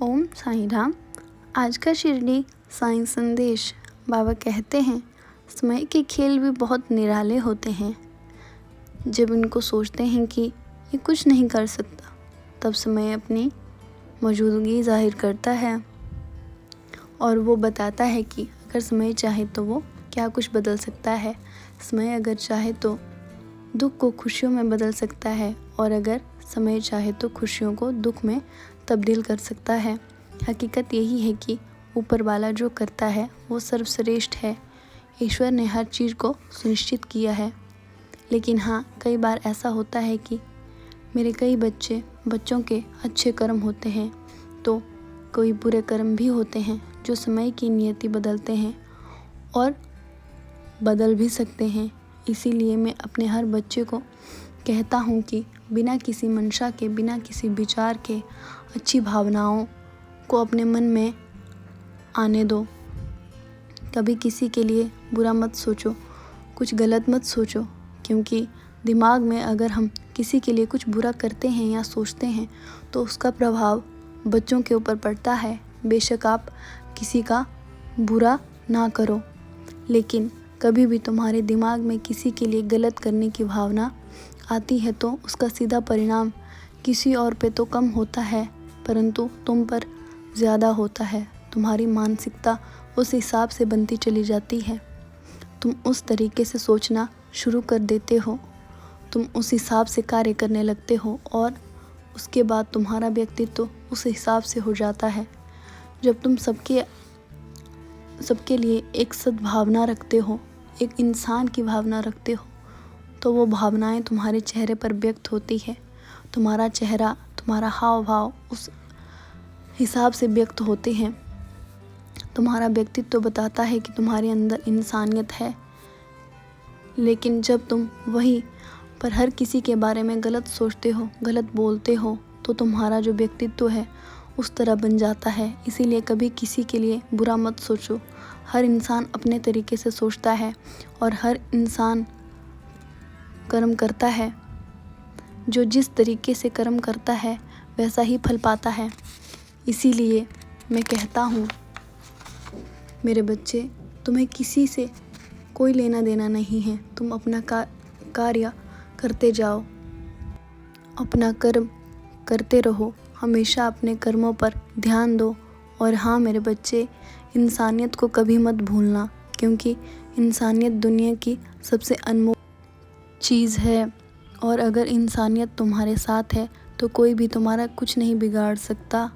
ओम साईं राम। आज का शिरडी साईं संदेश। बाबा कहते हैं, समय के खेल भी बहुत निराले होते हैं। जब इनको सोचते हैं कि ये कुछ नहीं कर सकता, तब समय अपनी मौजूदगी जाहिर करता है और वो बताता है कि अगर समय चाहे तो वो क्या कुछ बदल सकता है। समय अगर चाहे तो दुख को खुशियों में बदल सकता है और अगर समय चाहे तो खुशियों को दुख में तब्दील कर सकता है। हकीकत यही है कि ऊपर वाला जो करता है वो सर्वश्रेष्ठ है। ईश्वर ने हर चीज़ को सुनिश्चित किया है। लेकिन हाँ, कई बार ऐसा होता है कि मेरे कई बच्चों के अच्छे कर्म होते हैं तो कोई बुरे कर्म भी होते हैं जो समय की नियति बदलते हैं और बदल भी सकते हैं। इसीलिए मैं अपने हर बच्चे को कहता हूँ कि बिना किसी मंशा के, बिना किसी विचार के अच्छी भावनाओं को अपने मन में आने दो। कभी किसी के लिए बुरा मत सोचो, कुछ गलत मत सोचो, क्योंकि दिमाग में अगर हम किसी के लिए कुछ बुरा करते हैं या सोचते हैं तो उसका प्रभाव बच्चों के ऊपर पड़ता है। बेशक आप किसी का बुरा ना करो, लेकिन कभी भी तुम्हारे दिमाग में किसी के लिए गलत करने की भावना आती है तो उसका सीधा परिणाम किसी और पे तो कम होता है, परंतु तुम पर ज़्यादा होता है। तुम्हारी मानसिकता उस हिसाब से बनती चली जाती है। तुम उस तरीके से सोचना शुरू कर देते हो, तुम उस हिसाब से कार्य करने लगते हो और उसके बाद तुम्हारा व्यक्तित्व उस हिसाब से हो जाता है। जब तुम सबके लिए एक सद्भावना रखते हो, एक इंसान की भावना रखते हो, तो वो भावनाएं तुम्हारे चेहरे पर व्यक्त होती है। तुम्हारा चेहरा, तुम्हारा हाव भाव उस हिसाब से व्यक्त होते हैं। तुम्हारा व्यक्तित्व बताता है कि तुम्हारे अंदर इंसानियत है। लेकिन जब तुम वहीं पर हर किसी के बारे में गलत सोचते हो, गलत बोलते हो, तो तुम्हारा जो व्यक्तित्व है उस तरह बन जाता है। इसीलिए कभी किसी के लिए बुरा मत सोचो। हर इंसान अपने तरीके से सोचता है और हर इंसान कर्म करता है। जो जिस तरीके से कर्म करता है वैसा ही फल पाता है। इसीलिए मैं कहता हूँ, मेरे बच्चे, तुम्हें किसी से कोई लेना देना नहीं है। तुम अपना कार्य करते जाओ, अपना कर्म करते रहो, हमेशा अपने कर्मों पर ध्यान दो। और हाँ मेरे बच्चे, इंसानियत को कभी मत भूलना, क्योंकि इंसानियत दुनिया की सबसे अनमोल चीज़ है। और अगर इंसानियत तुम्हारे साथ है तो कोई भी तुम्हारा कुछ नहीं बिगाड़ सकता।